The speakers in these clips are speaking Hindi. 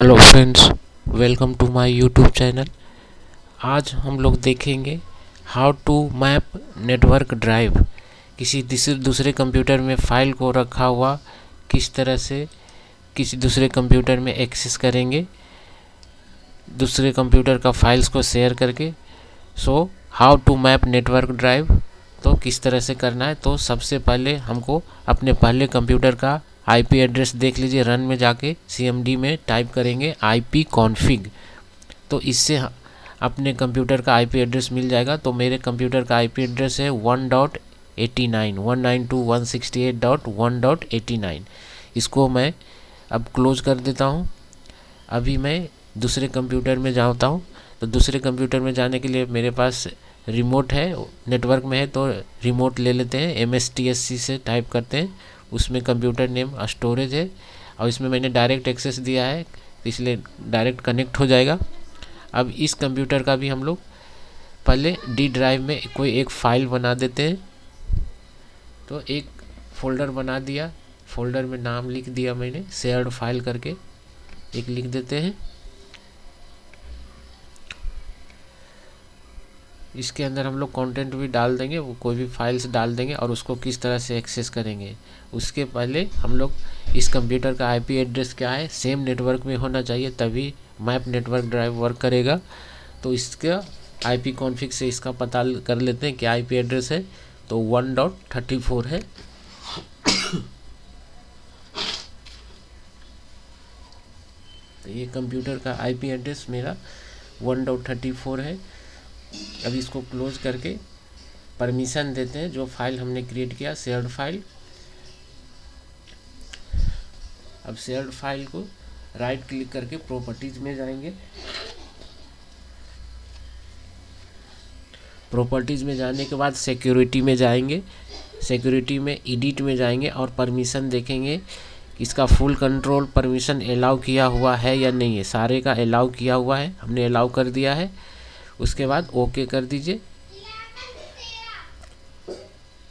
Hello friends, welcome to my YouTube channel. आज हम लोग देखेंगे how to map network drive. किसी दूसरे कंप्यूटर में फ़ाइल को रखा हुआ किस तरह से किसी दूसरे कंप्यूटर में एक्सेस करेंगे, दूसरे कंप्यूटर का फाइल्स को शेयर करके। So how to map network drive तो किस तरह से करना है। तो सबसे पहले हमको अपने पहले कंप्यूटर का आईपी एड्रेस देख लीजिए। रन में जाके सीएमडी में टाइप करेंगे IP config, तो इससे अपने कंप्यूटर का आईपी एड्रेस मिल जाएगा। तो मेरे कंप्यूटर का आईपी एड्रेस है 1.89 192.168.1.89। इसको मैं अब क्लोज कर देता हूँ। अभी मैं दूसरे कंप्यूटर में जाता हूँ। तो दूसरे कंप्यूटर में जाने के लिए मेरे पास रिमोट है, नेटवर्क में है, तो रिमोट ले लेते हैं। MSTSC से टाइप करते हैं। उसमें कंप्यूटर नेम स्टोरेज है और इसमें मैंने डायरेक्ट एक्सेस दिया है, इसलिए डायरेक्ट कनेक्ट हो जाएगा। अब इस कंप्यूटर का भी हम लोग पहले डी ड्राइव में कोई एक फ़ाइल बना देते हैं। तो एक फ़ोल्डर बना दिया, फ़ोल्डर में नाम लिख दिया मैंने, शेयर्ड फाइल करके एक लिख देते हैं। इसके अंदर हम लोग कंटेंट भी डाल देंगे, वो कोई भी फाइल्स डाल देंगे और उसको किस तरह से एक्सेस करेंगे। उसके पहले हम लोग इस कंप्यूटर का आईपी एड्रेस क्या है, सेम नेटवर्क में होना चाहिए, तभी मैप नेटवर्क ड्राइव वर्क करेगा। तो इसका आईपी कॉन्फ़िग से इसका पता कर लेते हैं क्या आईपी एड्रेस है। तो 1.34 है। तो ये कंप्यूटर का आईपी एड्रेस मेरा 1.34 है। अब इसको क्लोज करके परमिशन देते हैं जो फाइल हमने क्रिएट किया, शेयर्ड फाइल। अब शेयर्ड फाइल को राइट क्लिक करके प्रॉपर्टीज में जाएंगे। प्रॉपर्टीज में जाने के बाद सिक्योरिटी में जाएंगे। सिक्योरिटी में एडिट में जाएंगे और परमिशन देखेंगे इसका फुल कंट्रोल परमिशन अलाउ किया हुआ है या नहीं है। सारे का अलाउ किया हुआ है, हमने अलाउ कर दिया है। उसके बाद ओके कर दीजिए।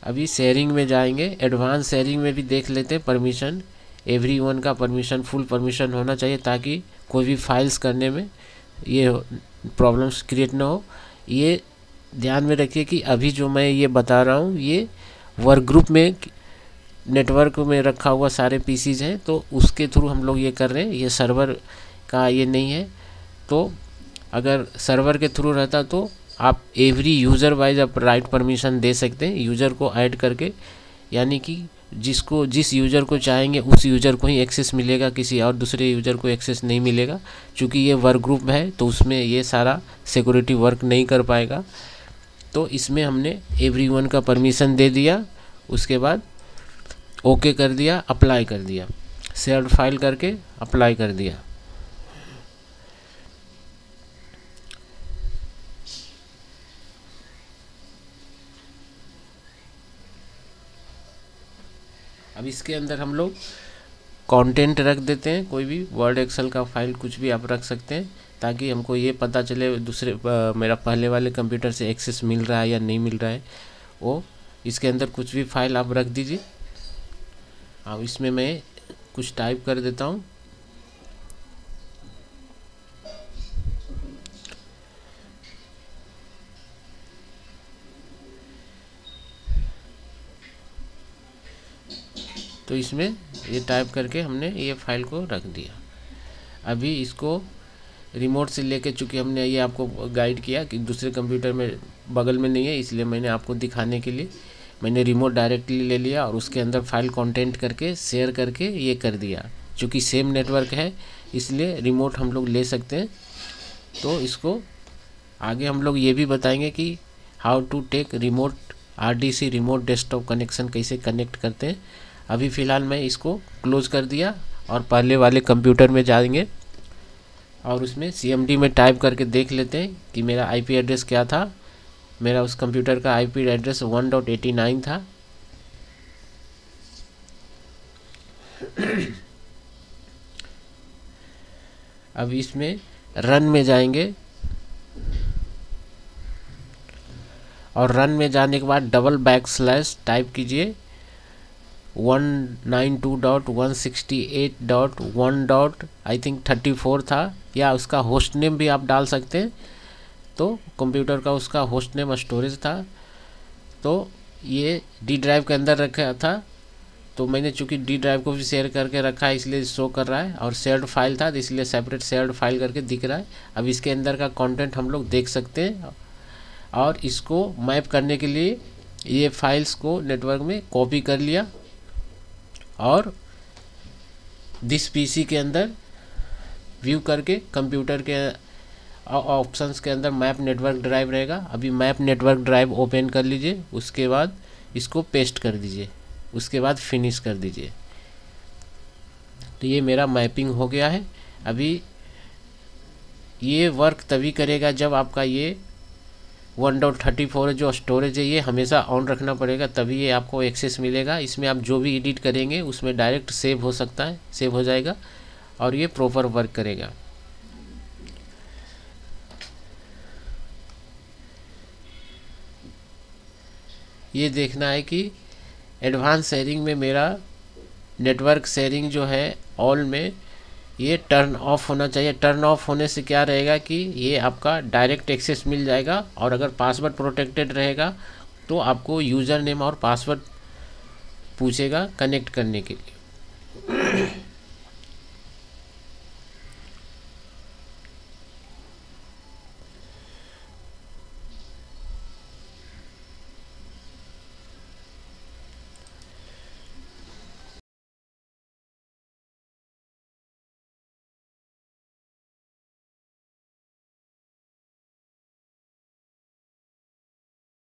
अभी शेयरिंग में जाएंगे, एडवांस शेयरिंग में भी देख लेते हैं परमिशन। एवरीवन का परमिशन फुल परमिशन होना चाहिए ताकि कोई भी फाइल्स करने में ये प्रॉब्लम्स क्रिएट ना हो। ये ध्यान में रखिए कि अभी जो मैं ये बता रहा हूँ ये वर्क ग्रुप में नेटवर्क में रखा हुआ सारे पीसीज हैं, तो उसके थ्रू हम लोग ये कर रहे हैं। ये सर्वर का ये नहीं है। तो अगर सर्वर के थ्रू रहता तो आप एवरी यूज़र वाइज आप राइट परमिशन दे सकते हैं, यूज़र को ऐड करके, यानी कि जिस यूज़र को चाहेंगे उस यूज़र को ही एक्सेस मिलेगा, किसी और दूसरे यूज़र को एक्सेस नहीं मिलेगा। क्योंकि ये वर्क ग्रुप है तो उसमें ये सारा सिक्योरिटी वर्क नहीं कर पाएगा। तो इसमें हमने एवरीवन का परमिशन दे दिया, उसके बाद ओके कर दिया, अप्लाई कर दिया, शेयर्ड फाइल करके अप्लाई कर दिया। अब इसके अंदर हम लोग कंटेंट रख देते हैं, कोई भी वर्ड एक्सेल का फाइल कुछ भी आप रख सकते हैं, ताकि हमको ये पता चले दूसरे मेरा पहले वाले कंप्यूटर से एक्सेस मिल रहा है या नहीं मिल रहा है। वो इसके अंदर कुछ भी फाइल आप रख दीजिए। अब इसमें मैं कुछ टाइप कर देता हूँ। तो इसमें ये टाइप करके हमने ये फाइल को रख दिया। अभी इसको रिमोट से लेके, चूँकि हमने ये आपको गाइड किया कि दूसरे कंप्यूटर में बगल में नहीं है, इसलिए मैंने आपको दिखाने के लिए मैंने रिमोट डायरेक्टली ले लिया और उसके अंदर फाइल कंटेंट करके शेयर करके ये कर दिया। चूँकि सेम नेटवर्क है इसलिए रिमोट हम लोग ले सकते हैं। तो इसको आगे हम लोग ये भी बताएंगे कि how to take remote RDC remote desktop connection कैसे कनेक्ट करते हैं। अभी फ़िलहाल मैं इसको क्लोज कर दिया और पहले वाले कंप्यूटर में जाएंगे और उसमें CMD में टाइप करके देख लेते हैं कि मेरा IP एड्रेस क्या था। मेरा उस कंप्यूटर का IP एड्रेस 1.89 था। अब इसमें रन में जाएंगे और रन में जाने के बाद // टाइप कीजिए 192.168.1. आई थिंक 34 था, या उसका होस्ट नेम भी आप डाल सकते हैं। तो कंप्यूटर का उसका होस्ट नेम स्टोरेज था, तो ये डी ड्राइव के अंदर रखा था। तो मैंने चूँकि डी ड्राइव को भी शेयर करके रखा है इसलिए शो कर रहा है, और शेयर्ड फाइल था तो इसलिए सेपरेट शेयर्ड फाइल करके दिख रहा है। अब इसके अंदर का कंटेंट हम लोग देख सकते हैं, और इसको मैप करने के लिए ये फाइल्स को नेटवर्क में कॉपी कर लिया, और दिस पीसी के अंदर व्यू करके कंप्यूटर के ऑप्शंस के अंदर मैप नेटवर्क ड्राइव रहेगा। अभी मैप नेटवर्क ड्राइव ओपन कर लीजिए, उसके बाद इसको पेस्ट कर दीजिए, उसके बाद फिनिश कर दीजिए। तो ये मेरा मैपिंग हो गया है। अभी ये वर्क तभी करेगा जब आपका ये 1.34 जो स्टोरेज है ये हमेशा ऑन रखना पड़ेगा, तभी ये आपको एक्सेस मिलेगा। इसमें आप जो भी एडिट करेंगे उसमें डायरेक्ट सेव हो सकता है, सेव हो जाएगा और ये प्रॉपर वर्क करेगा। ये देखना है कि एडवांस शेयरिंग में मेरा नेटवर्क शेयरिंग जो है ऑल में ये टर्न ऑफ होना चाहिए। टर्न ऑफ होने से क्या रहेगा कि ये आपका डायरेक्ट एक्सेस मिल जाएगा, और अगर पासवर्ड प्रोटेक्टेड रहेगा तो आपको यूज़र नेम और पासवर्ड पूछेगा कनेक्ट करने के लिए।